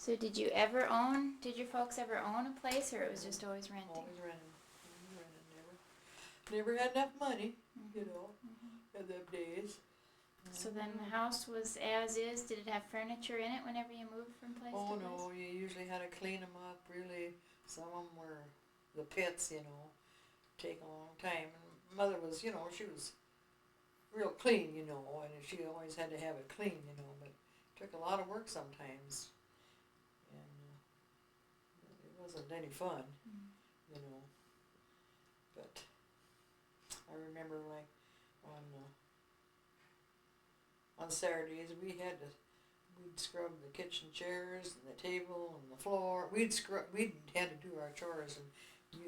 So did your folks ever own a place, or it was just always renting? Always renting. Never had enough money, you know, in them days. So then the house was as is. Did it have furniture in it whenever you moved from place to Oh place? no, you usually had to clean them up, really. Some of them were the pits, you know, take a long time. And Mother was, you know, she was real clean, you know, and she always had to have it clean, you know, but it took a lot of work sometimes. And it wasn't any fun, you know. But I remember like on Saturdays we'd scrub the kitchen chairs and the table and the floor. We'd had to do our chores, and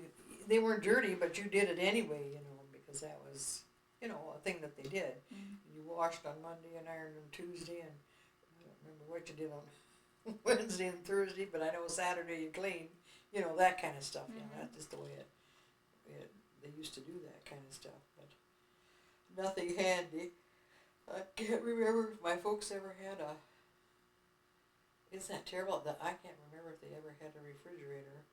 they weren't dirty, but you did it anyway, you know, because that was, you know, a thing that they did. You washed on Monday and ironed on Tuesday, and I don't remember what you did on Wednesday and Thursday, but I know Saturday you cleaned, you know, that kind of stuff. You know, that's just the way they used to do that kind of stuff, but nothing handy. I can't remember if my folks ever had a. Isn't that terrible? That I can't remember if they ever had a refrigerator.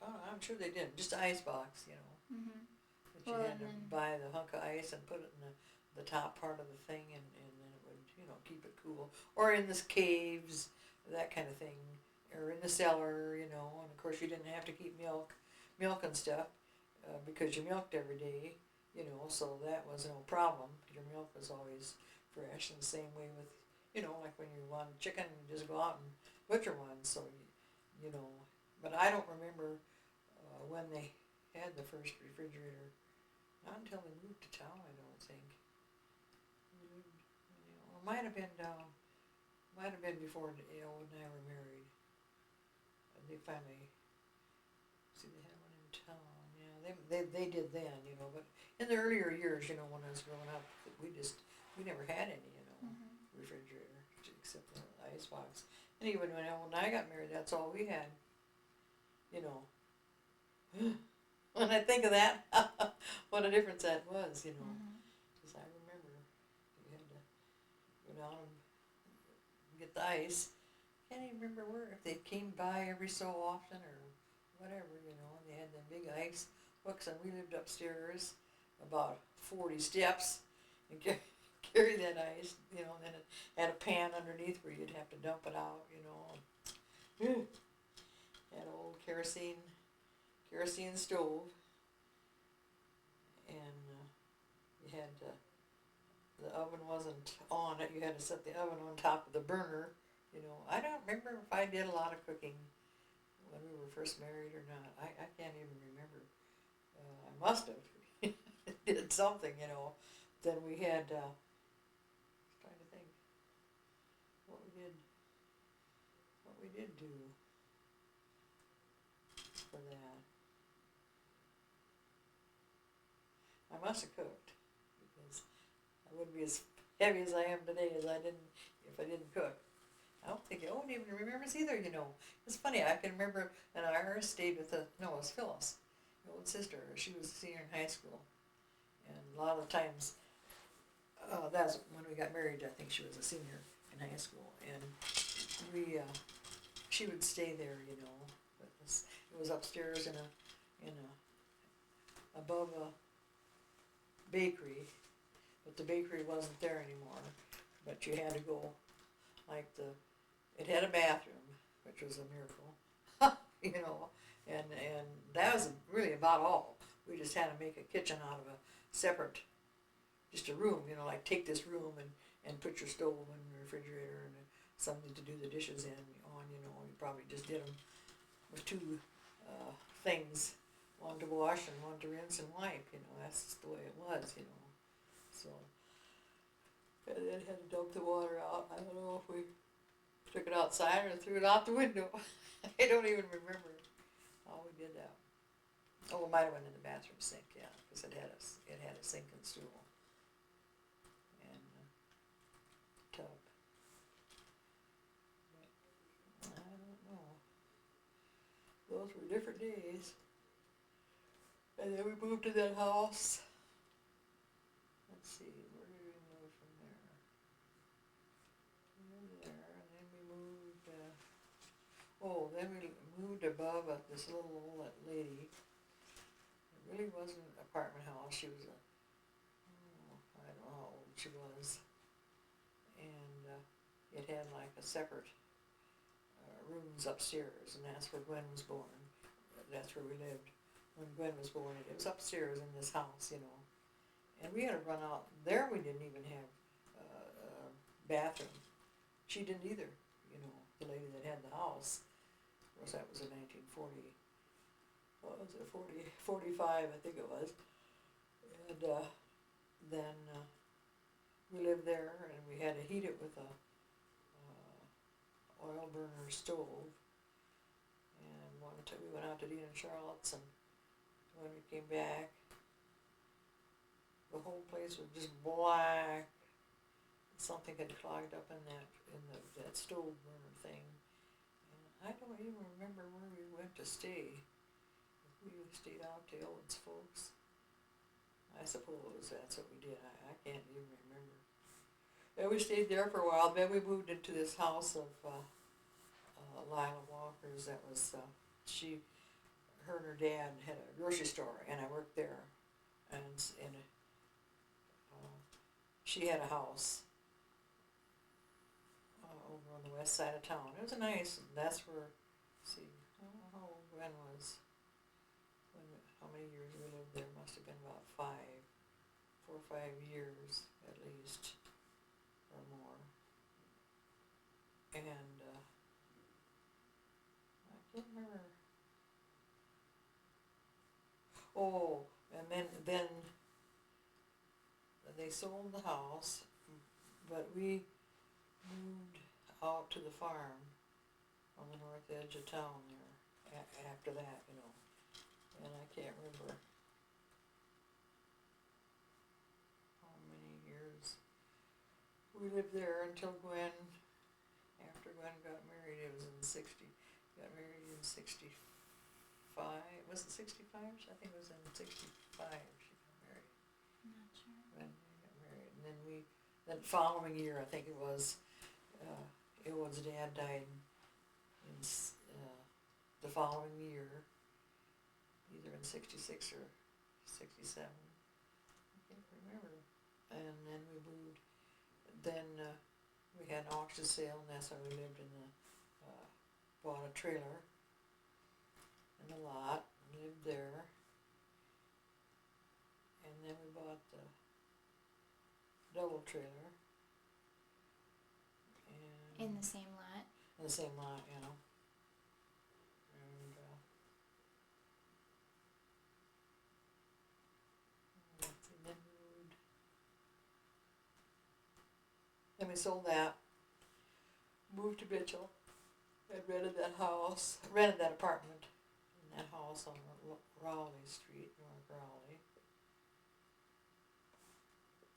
Oh, I'm sure they didn't. Just an ice box, you know. But you had to buy the hunk of ice and put it in the top part of the thing, and then it would, you know, keep it cool. Or in the caves, that kind of thing. Or in the cellar, you know. And of course you didn't have to keep milk and stuff, because you milked every day, you know, so that was no problem. Your milk was always fresh, and the same way with, you know, like when you want chicken, you just go out and butcher one, so, you know. But I don't remember when they had the first refrigerator. Not until they moved to town, I don't think. You know, it might have been before, you know, when I were married. They finally, see, they had one in town. Yeah, they did then, you know. But in the earlier years, you know, when I was growing up, we never had any, you know, refrigerator except the ice box. And even when I got married, that's all we had, you know. When I think of that, what a difference that was, you know. Because I remember you had to go down and get the ice. I can't even remember where, if they came by every so often or whatever, you know. And they had them big ice books, and we lived upstairs about 40 steps and carry that ice, you know. And then it had a pan underneath where you'd have to dump it out, you know. Had an old kerosene stove, and you had the oven wasn't on it. You had to set the oven on top of the burner. You know, I don't remember if I did a lot of cooking when we were first married or not. I can't even remember. I must have did something, you know. Then we had. Trying to think what we did do for that. I must have cooked, because I wouldn't be as heavy as I am today if I didn't cook. I wouldn't even remember this either, you know. It's funny, I can remember, and I stayed with it was Phyllis, my old sister. She was a senior in high school, and a lot of times, that's when we got married. I think she was a senior in high school, and she would stay there, you know. It was upstairs above a bakery, but the bakery wasn't there anymore. But you had to go, it had a bathroom, which was a miracle, you know, and that was really about all. We just had to make a kitchen out of a separate, just a room, you know, like take this room and put your stove and refrigerator and something to do the dishes on, you know. You probably just did them with two things, one to wash and one to rinse and wipe, you know. That's just the way it was, you know. So, and then had to dump the water out. I don't know if we took it outside or threw it out the window. I don't even remember how we did that. Oh, it might have went in the bathroom sink, yeah, because it had a sink and stool and a tub. But I don't know. Those were different days. And then we moved to that house. Let's see, where did we move from there? We moved there, and then we moved Oh, then we moved above this little old lady. It really wasn't an apartment house. She was I don't know how old she was. And it had like a separate rooms upstairs, and that's where Gwen was born. That's where we lived when Gwen was born. It was upstairs in this house, And we had to run out. There we didn't even have a bathroom. She didn't either, the lady that had the house. Of course, that was in 1940. What was it, 45, I think it was. And then we lived there, and we had to heat it with a oil burner stove. And we went out to Dean and Charlotte's, and when we came back, the whole place was just black. Something had clogged up in that stove burner thing. And I don't even remember where we went to stay. We stayed out to Ellen's folks. I suppose that's what we did. I can't even remember. And we stayed there for a while. Then we moved into this house of Lila Walker's. That was her and her dad had a grocery store, and I worked there. And she had a house over on the west side of town. It was that's where, I don't know how old Gwen was. How many years we lived there? Must have been about 4 or 5 years at least, or more. And I can't remember. Oh, and then they sold the house, but we moved out to the farm on the north edge of town there after that, and I can't remember how many years we lived there until after Gwen got married. It was in got married in 65, was it 65? I think it was in 65 she got married. I'm not sure. When we got married, and then the following year, I think it was dad died in the following year, either in 66 or 67. I can't remember. And then we moved. Then we had an auction sale, and that's how we lived bought a trailer in the lot, lived there. And then we bought the double trailer. In the same lot? In the same lot, And then we sold that, moved to Mitchell, and rented that apartment in that house on Rowley Street, North Rowley.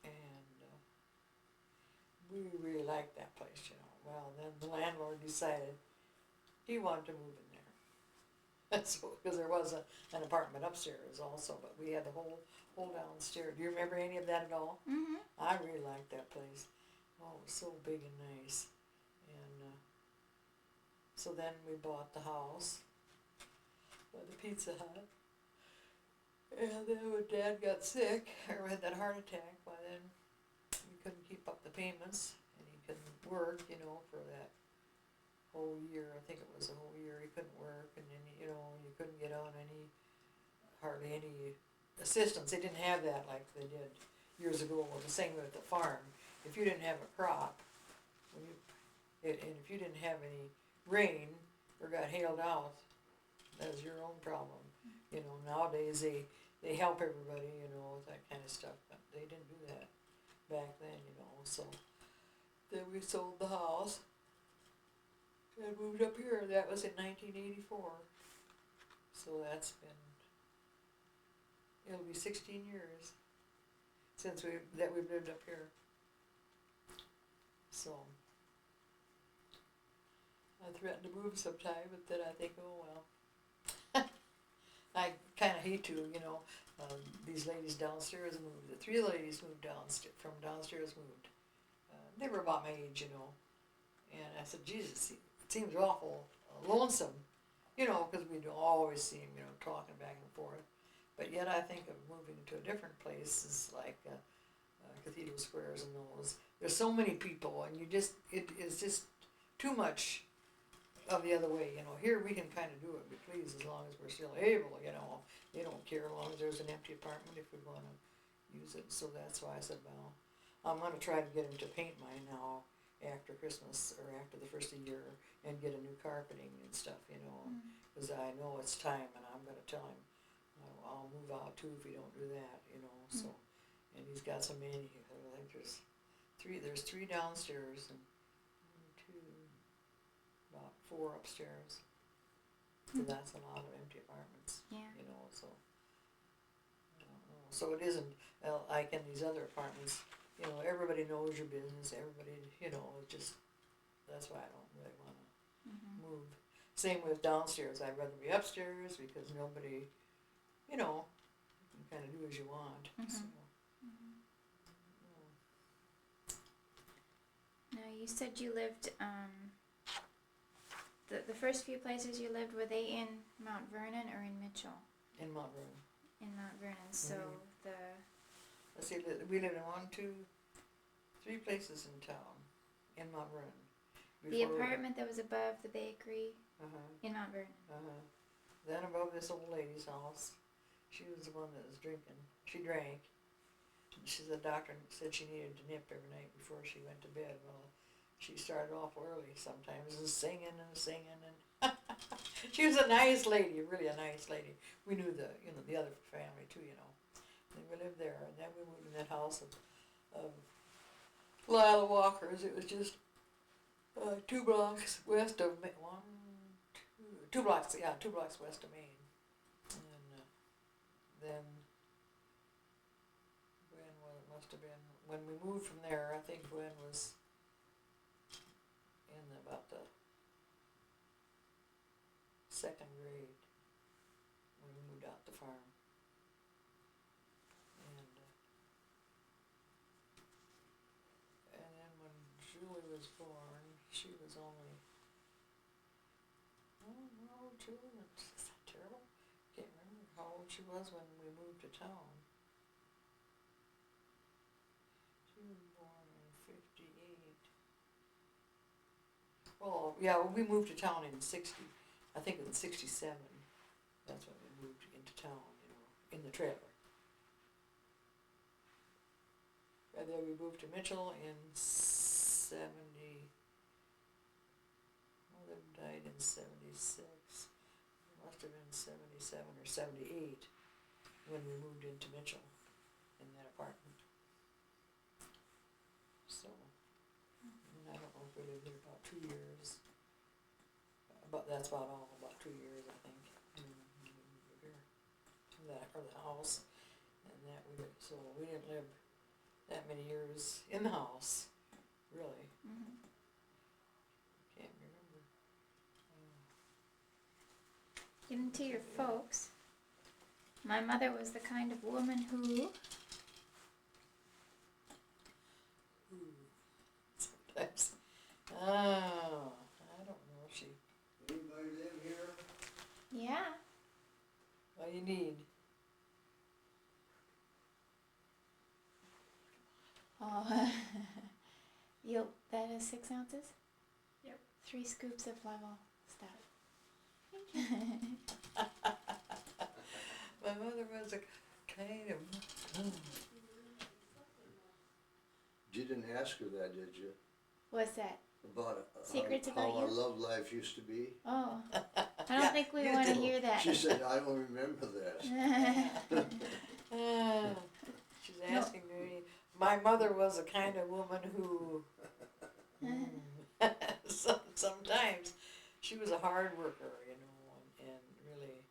And we really liked that place, Well, then the landlord decided he wanted to move in there. So, because there was an apartment upstairs also, but we had the whole downstairs. Do you remember any of that at all? Mm-hmm. I really liked that place. Oh, it was so big and nice. And so then we bought the house by the Pizza Hut. And then when Dad got sick, or had that heart attack, by then we couldn't keep up the payments, and he couldn't work, for that whole year. I think it was a whole year he couldn't work, and then, you couldn't get on hardly any assistance. They didn't have that like they did years ago. Well, the same with the farm. If you didn't have a crop, and if you didn't have any rain or got hailed out, that was your own problem. Nowadays they help everybody, with that kind of stuff, but they didn't do that back then, so then we sold the house and moved up here. That was in 1984, so it'll be 16 years since we've lived up here. So I threatened to move sometime, but then I think, oh well. I kind of hate to, these ladies downstairs moved. The 3 ladies moved downstairs moved. They were about my age, And I said, Jesus, it seems awful lonesome, you know, because we'd always see him, you know, talking back and forth. But yet I think of moving to a different places like Cathedral Squares and those. There's so many people, and it is just too much of the other way, you know. Here we can kind of do what we please as long as we're still able, you know. They don't care as long as there's an empty apartment if we want to use it. So that's why I said, well, I'm going to try to get him to paint mine now after Christmas or after the first of the year and get a new carpeting and stuff, you know, because I know it's time, and I'm going to tell him I'll move out too if we don't do that, you know. So, and he's got so many. I think there's three downstairs and 1, 2, about 4 upstairs. So that's a lot of empty apartments. Yeah. You know, so I don't know. So it isn't like in these other apartments. You know, everybody knows your business. Everybody, you know, it just that's why I don't really want to move. Same with downstairs. I'd rather be upstairs because nobody, you know, you can kind of do as you want. So. Now you said you lived. The first few places you lived, were they in Mount Vernon or in Mitchell? In Mount Vernon. In Mount Vernon. So Let's see, we lived in 1, 2, 3 places in town in Mount Vernon. The apartment that was above the bakery in Mount Vernon. Then above this old lady's house, she was the one that was drinking. She drank. She's a doctor and said she needed to nip every night before she went to bed. Well, she started off early sometimes and singing. And she was a nice lady, really a nice lady. We knew the other family too, you know. And we lived there, and then we moved in that house of Lila Walker's. It was just 2 blocks west of 2 blocks west of Maine. And then must have been when we moved from there. I think Gwen was in about the 2nd grade when we moved out the farm. And then when Julie was born, she was only how old Julie? Is that terrible? Can't remember how old she was when we moved to town. She was born in 58. Well, yeah, we moved to town in 60. I think in 67. That's when we moved into town, you know, in the trailer. And then we moved to Mitchell in 70. Mother died in 76. It must have been 77 or 78 when we moved into Mitchell in that apartment. So, and I don't know if we lived there about 2 years. But that's about all, about 2 years, I think. Or the house, and so we didn't live that many years in the house, really. Can't remember. Getting to your folks, my mother was the kind of woman who sometimes, I don't know if she. Anybody live here? Yeah. What do you need? Oh, that is 6 ounces? Yep. 3 scoops of level stuff. My mother was a kind of. You didn't ask her that, did you? What's that? About Secrets how about our you? love life used to be? Oh, I don't think we want to hear that. She said, I don't remember that. She's asking me. My mother was a kind of woman who. Sometimes she was a hard worker, you know, and really.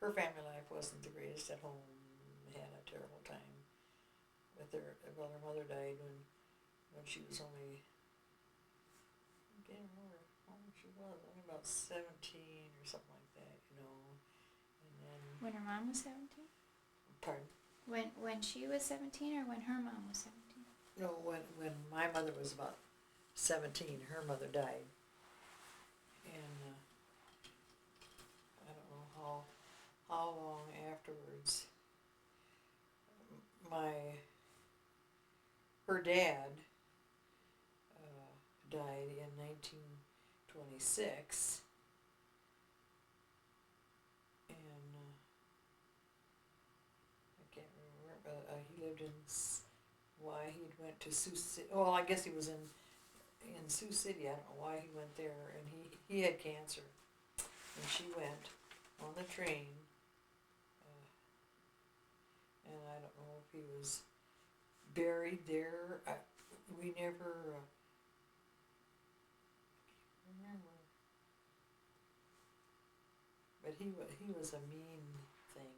Her family life wasn't the greatest at home. Had a terrible time with her mother died when she was only, I can't remember how old she was, only about 17 or something like that, you know. And then When her mom was 17? pardon? When she was 17 or when her mom was 17? no, when my mother was about 17, her mother died, and I don't know how long afterwards. Her dad died in 1926, and I can't remember. He lived in why he went to Sioux City. Well, I guess he was in Sioux City. I don't know why he went there, and he had cancer, and she went on the train, and I don't know if he was buried there. We never remember, but he was a mean thing,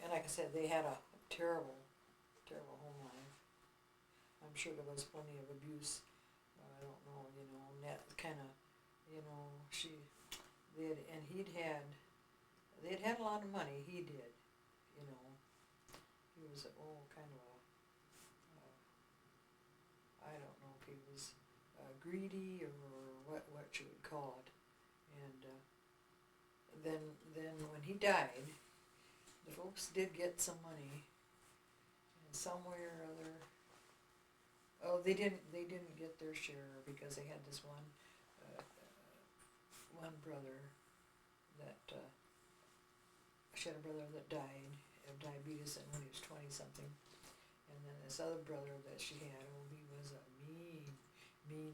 and like I said, they had a terrible home life. I'm sure there was plenty of abuse. I don't know, and that kind of, they'd had a lot of money. He did, he was kind of I don't know if he was greedy or what you would call it, and then when he died, the folks did get some money, and some way or other. Oh, they didn't get their share because they had this one brother that she had a brother that died of diabetes and when he was 20 something, and then this other brother that she had, he was a mean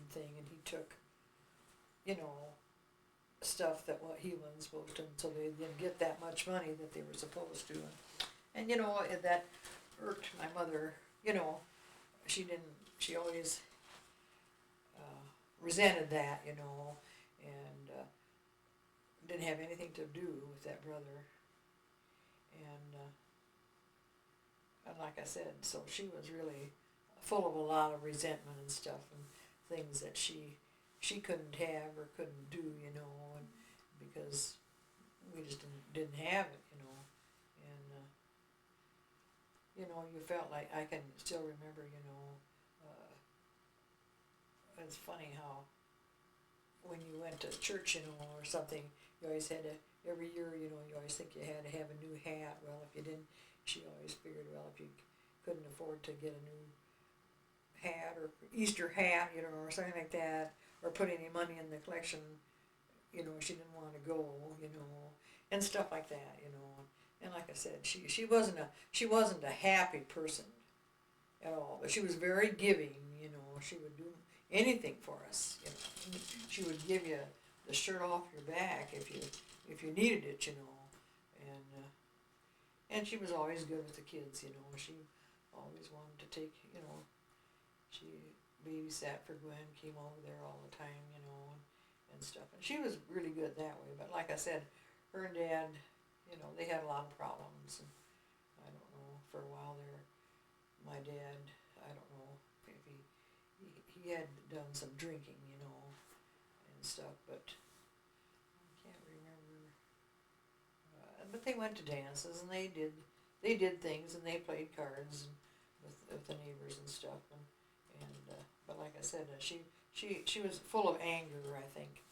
thing, and he took stuff that what he wasn't supposed to, so they didn't get that much money that they were supposed to, and that irked my mother. She always resented that, and didn't have anything to do with that brother, and like I said, so she was really full of a lot of resentment and stuff, and things that she couldn't have or couldn't do, and because we just didn't have it, and you felt like, I can still remember, it's funny how when you went to church, or something, you always had to, every year, you always think you had to have a new hat. Well, if you didn't, she always figured, well, if you couldn't afford to get a new hat or Easter hat, or something like that, or put any money in the collection, she didn't want to go, and stuff like that, And like I said, she wasn't a happy person at all, but she was very giving, She would do anything for us, She would give you the shirt off your back if you needed it, and she was always good with the kids, She always wanted to take, she babysat for Gwen, came over there all the time, and stuff. And she was really good that way. But like I said, her and Dad, they had a lot of problems. And I don't know, for a while there, my dad, I don't know if he had done some drinking, and stuff, but I can't remember. But they went to dances, and they did things, and they played cards with the neighbors and stuff, and but like I said, she was full of anger, I think,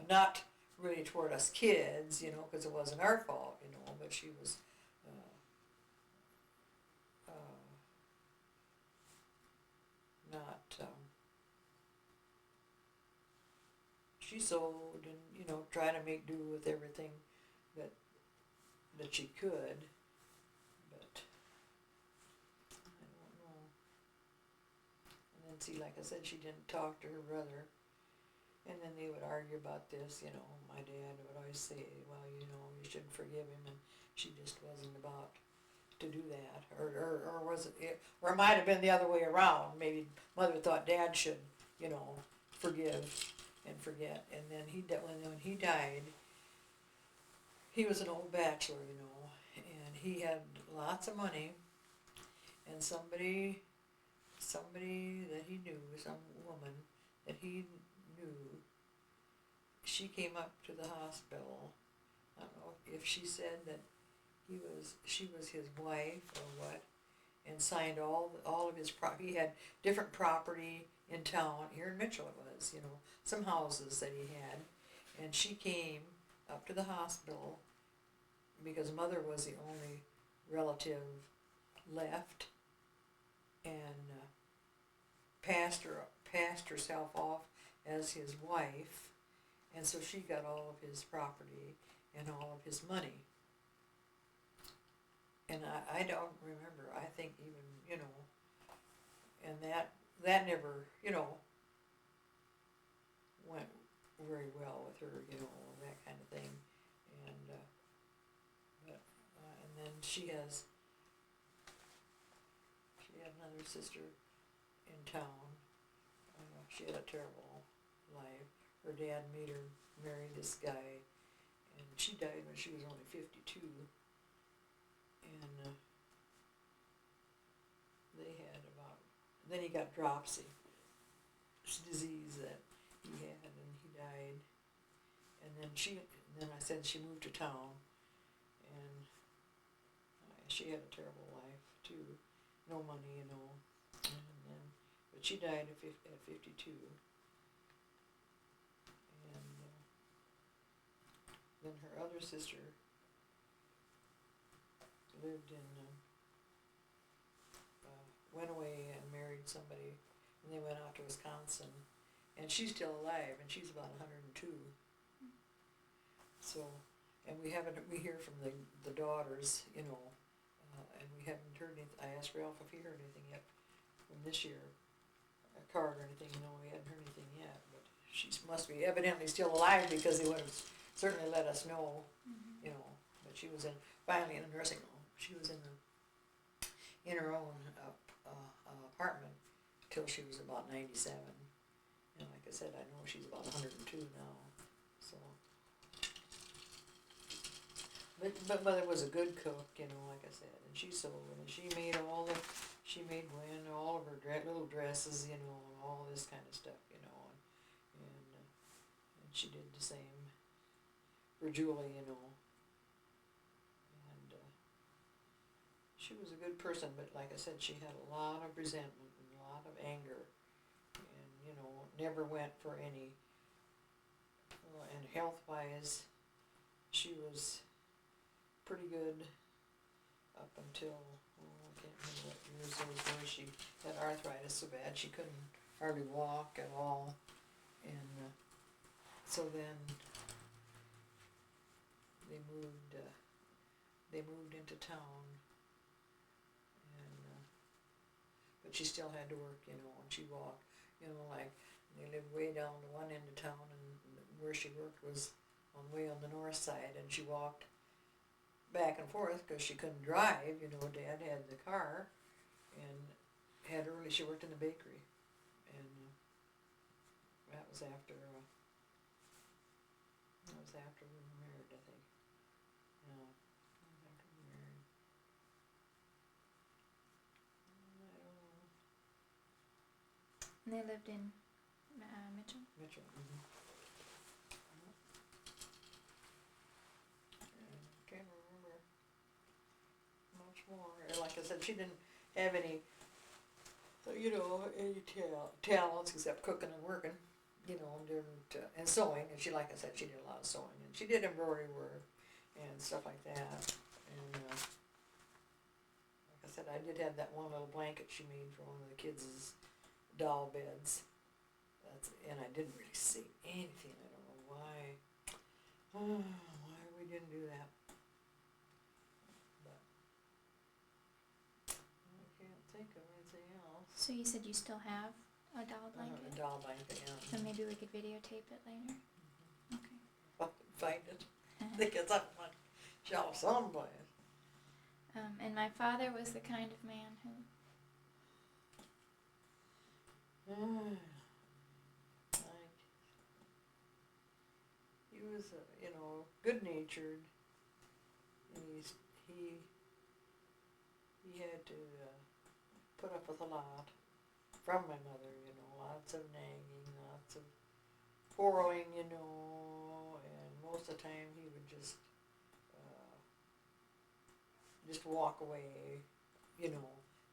not really toward us kids, because it wasn't our fault, but she was not. She sewed and tried to make do with everything that she could, but I don't know. And then see, like I said, she didn't talk to her brother, and then they would argue about this. My dad would always say, well, you should forgive him, and she just wasn't about to do that, or was it, or it might have been the other way around. Maybe Mother thought Dad should, forgive and forget, and then when he died, he was an old bachelor, and he had lots of money, and somebody that he knew, some woman that he knew, she came up to the hospital. I don't know if she said that she was his wife or what, and signed all of his he had different property in town, here in Mitchell it was, you know, some houses that he had, and she came up to the hospital because mother was the only relative left, and passed herself off as his wife, and so she got all of his property and all of his money. And I don't remember, I think even, you know, and that never, you know, went very well with her, you know, that kind of thing. And, and then she had another sister in town. She had a terrible life. Her dad made her marry this guy, and she died when she was only 52. And they had then he got dropsy, disease that he had, and he died. And then I said she moved to town, and she had a terrible life too, no money, you know, but she died at 52. And then her other sister lived in, went away and married somebody, and they went out to Wisconsin, and she's still alive, and she's about 102. So, and we hear from the daughters, you know, and we haven't heard anything. I asked Ralph if he heard anything yet from this year, a card or anything. You know, we hadn't heard anything yet, but she must be evidently still alive because they would have certainly let us know, you know. But she was finally in a nursing home. She was in her own apartment till she was about 97. And like I said, I know she's about 102 now. So, but mother was a good cook, you know, like I said, and she sewed, and she made Gwen all of her little dresses, you know, and all this kind of stuff, you know, and she did the same for Julie, you know. She was a good person, but like I said, she had a lot of resentment and a lot of anger, and, you know, never went for any, and health-wise, she was pretty good up until, I can't remember what years those were. She had arthritis so bad she couldn't hardly walk at all, and so then they moved into town. But she still had to work, you know, and she walked, you know, like, they lived way down the one end of town, and where she worked was way on the north side, and she walked back and forth because she couldn't drive, you know. Dad had the car, and she worked in the bakery, and that was after we were married, I think. No, that was after we were married. And they lived in Mitchell? Mitchell, mm-hmm. I can't remember much more. Like I said, she didn't have any, you know, any talents except cooking and working, you know, and sewing. And she, like I said, she did a lot of sewing. And she did embroidery work and stuff like that. And like I said, I did have that one little blanket she made for one of the kids' doll beds. And I didn't really see anything. I don't know why. Why we didn't do that. But I can't think of anything else. So you said you still have a doll blanket? A doll blanket, yeah. So maybe we could videotape it later? Okay. If I can find it. I think it's up on my shelf someplace. And my father was the kind of man who... He was, you know, good-natured, and he had to put up with a lot from my mother, you know, lots of nagging, lots of quarreling, you know, and most of the time he would just walk away, you know,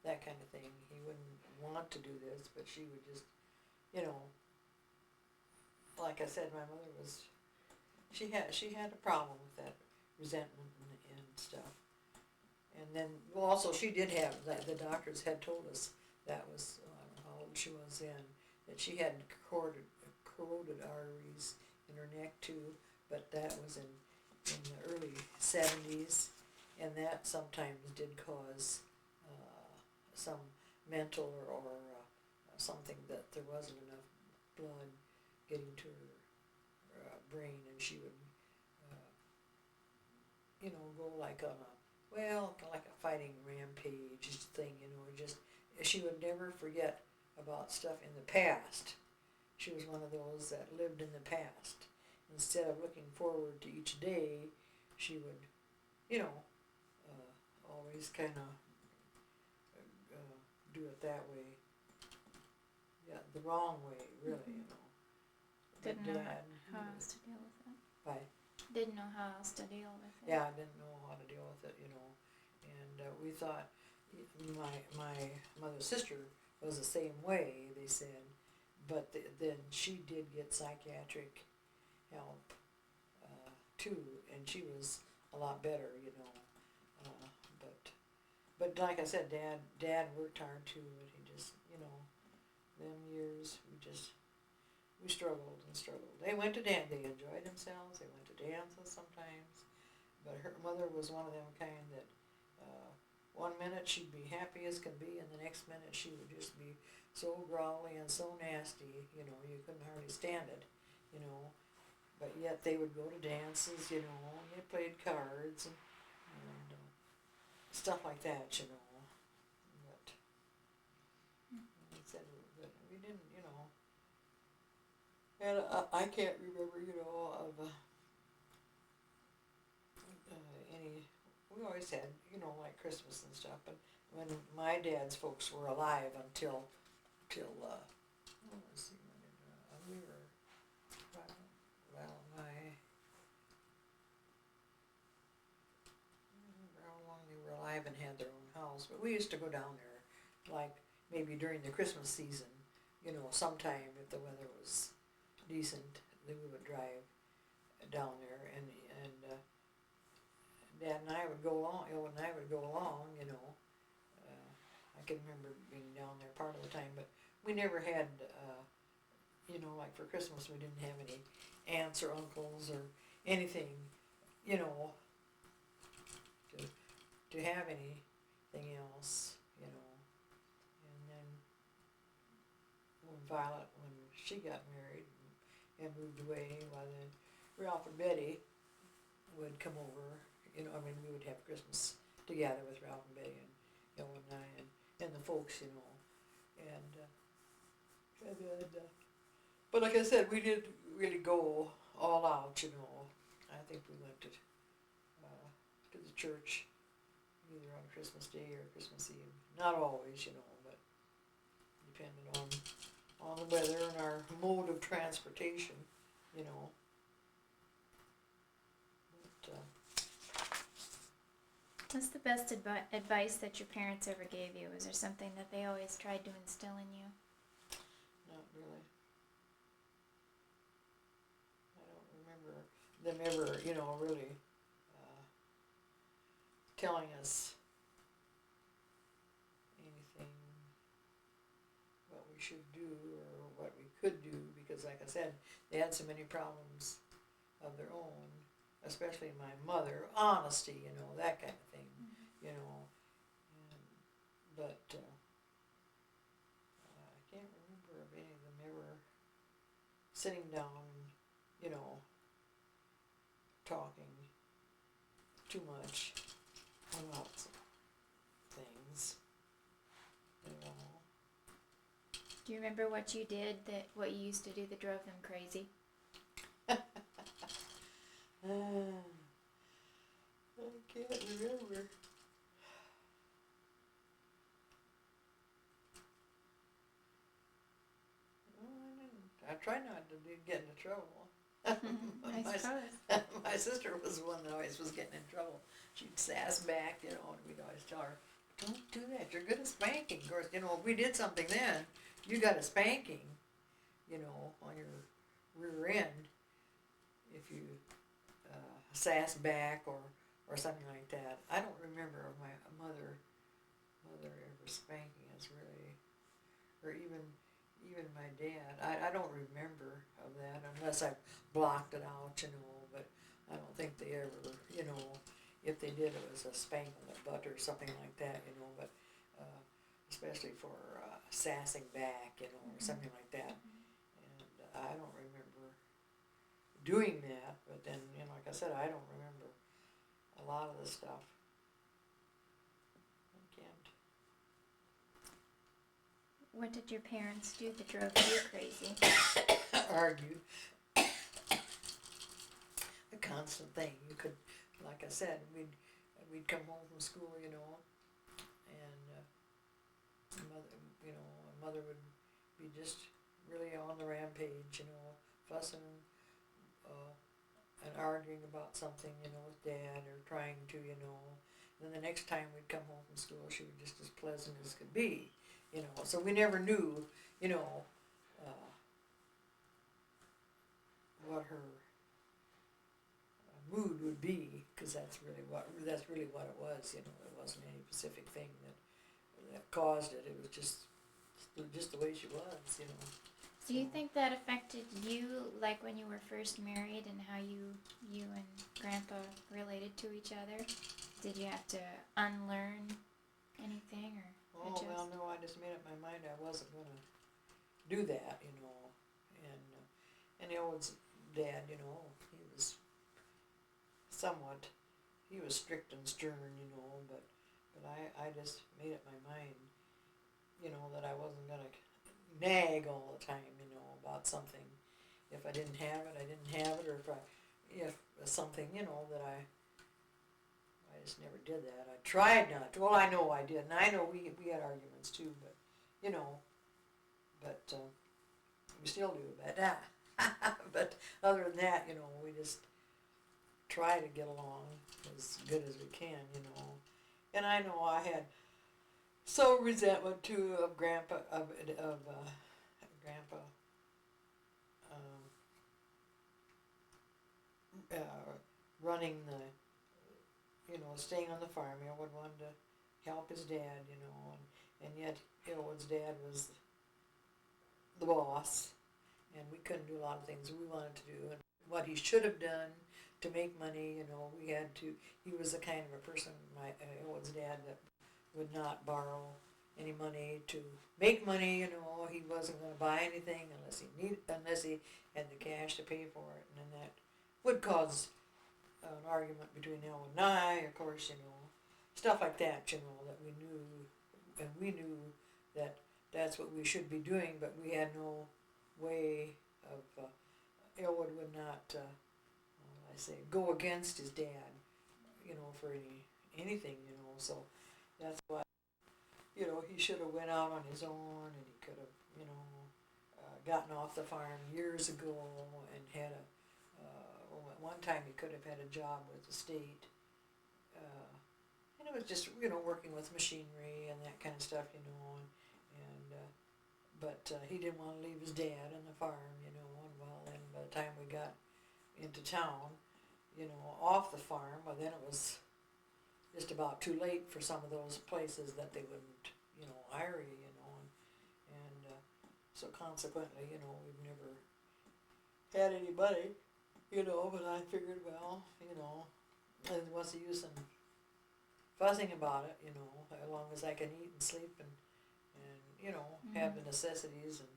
that kind of thing. He wouldn't want to do this, but she would just, you know, like I said, my mother was, she had a problem with that resentment and stuff. And then, well, also she did have, the doctors had told us that was, I don't know how old she was then, that she had corroded arteries in her neck too, but that was in the early 70s, and that sometimes did cause some mental or something, that there wasn't enough blood getting to her brain, and she would, you know, go like on a, well, like a fighting rampage thing, you know, just, she would never forget about stuff in the past. She was one of those that lived in the past. Instead of looking forward to each day, she would, you know, always kind of do it that way. Yeah, the wrong way, really, you know. Didn't But know Dad, how else to deal with it. Why? Didn't know how else to deal with it. Yeah, I didn't know how to deal with it, you know. And we thought, my mother's sister was the same way, they said, but then she did get psychiatric help too, and she was a lot better, you know. But like I said, Dad worked hard too, but he just, you know, them years we struggled and struggled. They went to dance, they enjoyed themselves, they went to dances sometimes, but her mother was one of them kind that one minute she'd be happy as could be, and the next minute she would just be so growly and so nasty, you know, you couldn't hardly stand it, you know. But yet they would go to dances, you know, and they played cards and stuff like that, you know. But he said that we didn't, you know. And I can't remember, you know, of any. We always had, you know, like Christmas and stuff. But when my dad's folks were alive until let's see, when we were, well, I remember how long they were alive and had their own house. But we used to go down there, like maybe during the Christmas season, you know, sometime if the weather was decent, then we would drive down there, and Dad and I would go along, you know. I can remember being down there part of the time, but we never had, you know, like for Christmas we didn't have any aunts or uncles or anything, you know, to have anything else, you know. And then when Violet, when she got married and moved away, well then Ralph and Betty would come over, you know, I mean, we would have Christmas together with Ralph and Betty and Ellen and I and the folks, you know, and then, but like I said, we didn't really go all out, you know. I think we went to the church either on Christmas Day or Christmas Eve. Not always, you know, but depended on the weather and our mode of transportation, you know. But, What's the best advice that your parents ever gave you? Was there something that they always tried to instill in you? not really. I don't remember them ever, you know, really telling us anything what we should do or what we could do, because like I said, they had so many problems of their own, especially my mother, honesty, you know, that kind of thing, you know, but I can't remember of any of them ever sitting down and, you know, talking too much about things, you know. Do you remember what you did, what you used to do that drove them crazy? I can't remember. No, I didn't. I try not to get into trouble. I suppose. My sister was the one that always was getting in trouble. She'd sass back, you know, and we'd always tell her, don't do that. You're good at spanking. Of course, you know, if we did something then, you got a spanking, you know, on your rear end if you sass back or something like that. I don't remember of my mother ever spanking us really, or even my dad. I don't remember of that unless I blocked it out, you know. But I don't think they ever, you know, if they did, it was a spank on the butt or something like that, you know. But especially for sassing back, you know, or something like that. And I don't remember doing that. But then, you know, like I said, I don't remember a lot of the stuff. I can't. What did your parents do that drove you crazy? Argue. A constant thing. You could, like I said, we'd come home from school, you know, and mother would be just really on the rampage, you know, fussing and arguing about something, you know, with Dad, or trying to, you know. And then the next time we'd come home from school, she was just as pleasant as could be, you know. So we never knew, you know, what her mood would be, because that's really what it was, you know. It wasn't any specific thing that caused it. It was just the way she was, you know. Do you think that affected you, like when you were first married, and how you and Grandpa related to each other? Did you have to unlearn anything, or adjust? Oh, well, no, I just made up my mind I wasn't going to do that, you know. And Elwood's dad, you know, he was strict and stern, you know, but I just made up my mind, you know, that I wasn't going to nag all the time, you know, about something. If I didn't have it, I didn't have it, or if something, you know, that I just never did that. I tried not to. Well, I know I did, and I know we had arguments too, but, you know, we still do, but other than that, you know, we just try to get along as good as we can, you know. And I know I had so resentment too of Grandpa, Grandpa, running the, you know, staying on the farm. Elwood wanted to help his dad, you know, and yet Elwood's dad was the boss, and we couldn't do a lot of things we wanted to do, and what he should have done to make money, you know, we had to. He was the kind of a person, Elwood's dad, that would not borrow any money to make money, you know. He wasn't going to buy anything unless he had the cash to pay for it, and then that would cause an argument between Elwood and I, of course, you know, stuff like that, you know, that we knew that that's what we should be doing, but we had no way of, Elwood would not, go against his dad, you know, for anything, you know, so that's why, you know, he should have went out on his own, and he could have, you know, gotten off the farm years ago and had one time he could have had a job with the state, and it was just, you know, working with machinery and that kind of stuff, you know, but he didn't want to leave his dad and the farm, you know, and well, then by the time we got into town, you know, off the farm, well, then it was just about too late for some of those places that they wouldn't, you know, hire you, you know, and so consequently, you know, we've never had anybody, you know, but I figured, well, you know, what's the use in fussing about it, you know, as long as I can eat and sleep and you know, have the necessities and